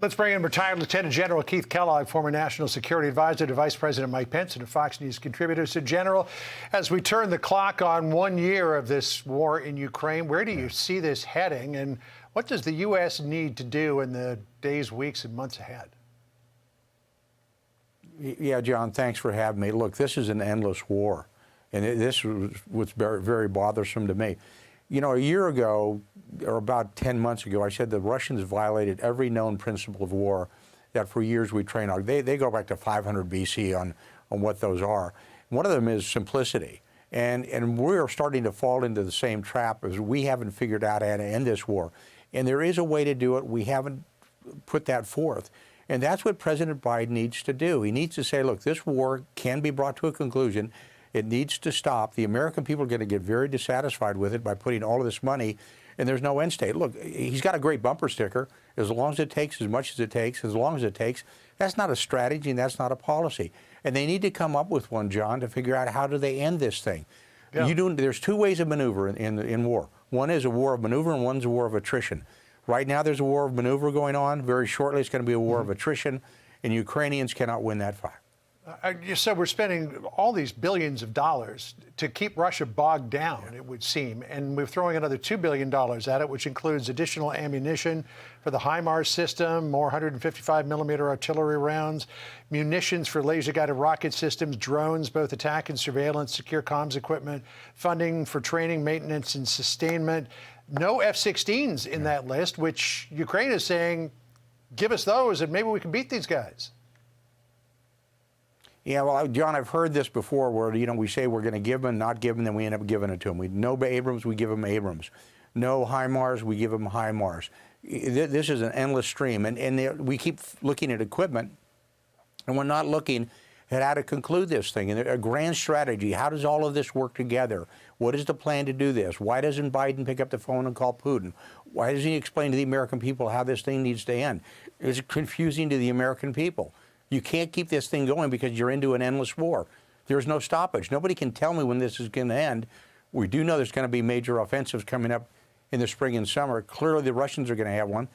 Let's bring in retired Lieutenant General Keith Kellogg, former National Security Advisor to Vice President Mike Pence, and a Fox News contributor. So, General, as we turn the clock on 1 year of this war in Ukraine, where do you see this heading, and what does the U.S. need to do in the days, weeks, and months ahead? Yeah, John, thanks for having me. Look, this is an endless war, and this was very, very bothersome to me. You know, a year ago, or about 10 months ago, I said the Russians violated every known principle of war that for years we trained on. They go back to 500 BC on what those are. One of them is simplicity. And we're starting to fall into the same trap as we haven't figured out how to end this war. And there is a way to do it. We haven't put that forth. And that's what President Biden needs to do. He needs to say, look, this war can be brought to a conclusion. It needs to stop. The American people are going to get very dissatisfied with it by putting all of this money, and there's no end state. Look, he's got a great bumper sticker. As long as it takes, as much as it takes, as long as it takes. That's not a strategy, and that's not a policy. And they need to come up with one, John, to figure out how do they end this thing. Yeah. There's two ways of maneuver in war. One is a war of maneuver, and one's a war of attrition. Right now, there's a war of maneuver going on. Very shortly, it's going to be a war of attrition, and Ukrainians cannot win that fight. You said we're spending all these billions of dollars to keep Russia bogged down, it would seem, and we're throwing another $2 billion at it, which includes additional ammunition for the HIMARS system, more 155-millimeter artillery rounds, munitions for laser-guided rocket systems, drones, both attack and surveillance, secure comms equipment, funding for training, maintenance, and sustainment. No F-16s in that list, which Ukraine is saying, give us those and maybe we can beat these guys. Yeah, well, John, I've heard this before where, you know, we say we're going to give them, not give them, then we end up giving it to them. No Abrams, we give them Abrams. No HIMARS, we give them HIMARS. This is an endless stream. And we keep looking at equipment, and we're not looking at how to conclude this thing. And a grand strategy, how does all of this work together? What is the plan to do this? Why doesn't Biden pick up the phone and call Putin? Why doesn't he explain to the American people how this thing needs to end? It's confusing to the American people. You can't keep this thing going because you're into an endless war. There's no stoppage. Nobody can tell me when this is going to end. We do know there's going to be major offensives coming up in the spring and summer. Clearly, the Russians are going to have one.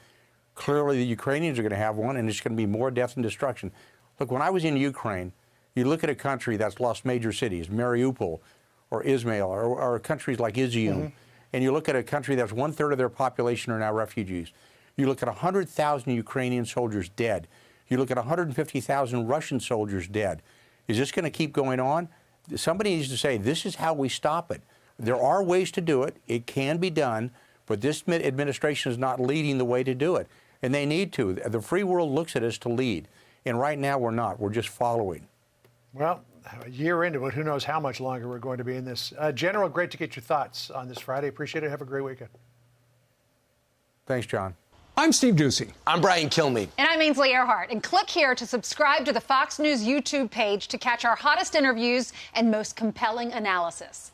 Clearly, the Ukrainians are going to have one, and it's going to be more death and destruction. Look, when I was in Ukraine, you look at a country that's lost major cities, Mariupol or Izmail, or countries like Izium, and you look at a country that's 1/3 of their population are now refugees. You look at 100,000 Ukrainian soldiers dead. You look at 150,000 Russian soldiers dead. Is this going to keep going on? Somebody needs to say, this is how we stop it. There are ways to do it. It can be done, but this administration is not leading the way to do it. And they need to. The free world looks at us to lead. And right now we're not. We're just following. Well, a year into it, who knows how much longer we're going to be in this. General, great to get your thoughts on this Friday. Appreciate it. Have a great weekend. Thanks, John. I'm Steve Doocy. I'm Brian Kilmeade. And I'm Ainsley Earhart. And click here to subscribe to the Fox News YouTube page to catch our hottest interviews and most compelling analysis.